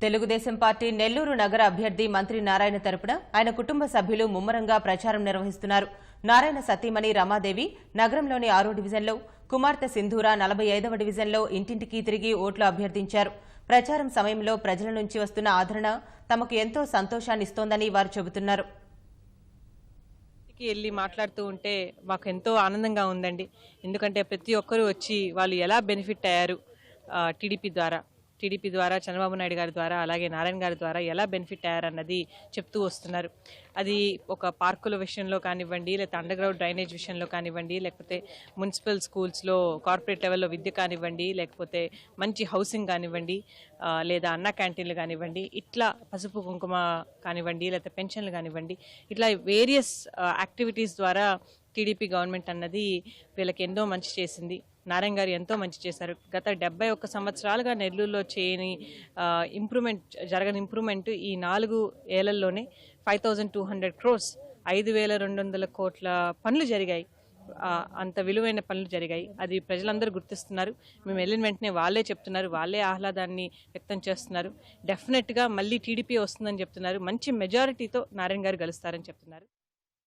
Telugu Desam party Nellore నగర అభ్యర్థి మంత్రి నారాయణ తరపున ఆయన కుటుంబ సభ్యులు ముమ్మరంగా ప్రచారం నిర్వహిస్తున్నారు. నారాయణ సతీమణి రమాదేవి నగరంలోని 6వ డివిజన్లో, కుమార్తె సింధూర 45వ డివిజన్లో ఇంటింటికి తిరిగి ఓట్లు అభ్యర్థించారు. ప్రచారం సమయంలో ప్రజల నుంచి వస్తున్న ఆదరణ తమకు ఎంతో సంతోషాన్నిస్తోందని వారు చెబుతున్నారు. వెళ్ళి మాట్లాడుతూ ఉంటే మాకు ఎంతో ఆనందంగా ఉందండి. ఎందుకంటే ప్రతి ఒక్కరూ వచ్చి వాళ్ళు ఎలా బెనిఫిట్ అయ్యారు టీడీపీ ద్వారా చంద్రబాబు నాయుడు గారి ద్వారా అలాగే నారాయణ గారి ద్వారా ఎలా బెనిఫిట్ అయ్యారన్నది చెప్తూ వస్తున్నారు. అది ఒక పార్కుల విషయంలో కానివ్వండి, లేకపోతే అండర్ గ్రౌండ్ డ్రైనేజ్ విషయంలో కానివ్వండి, లేకపోతే మున్సిపల్ స్కూల్స్లో కార్పొరేట్ లెవెల్లో విద్య కానివ్వండి, లేకపోతే మంచి హౌసింగ్ కానివ్వండి, లేదా అన్న క్యాంటీన్లు కానివ్వండి, ఇట్లా పసుపు కుంకుమ కానివ్వండి, లేకపోతే పెన్షన్లు కానివ్వండి, ఇట్లా వేరియస్ యాక్టివిటీస్ ద్వారా టీడీపీ గవర్నమెంట్ అన్నది వీళ్ళకి ఎంతో మంచి చేసింది. నారాయణ గారు ఎంతో మంచి చేశారు. గత 71 సంవత్సరాలుగా నెల్లూరులో చేయని జరగని ఇంప్రూవ్మెంట్ ఈ 4 ఏళ్లలోనే 5200 crores 5200 కోట్ల పనులు జరిగాయి. అంత విలువైన పనులు జరిగాయి. అది ప్రజలందరూ గుర్తిస్తున్నారు. మేము వెళ్ళిన వెంటనే వాళ్ళే చెప్తున్నారు, వాళ్ళే ఆహ్లాదాన్ని వ్యక్తం చేస్తున్నారు. డెఫినెట్గా మళ్ళీ టీడీపీ వస్తుందని చెప్తున్నారు. మంచి మెజారిటీతో నారాయణ గారు గెలుస్తారని చెప్తున్నారు.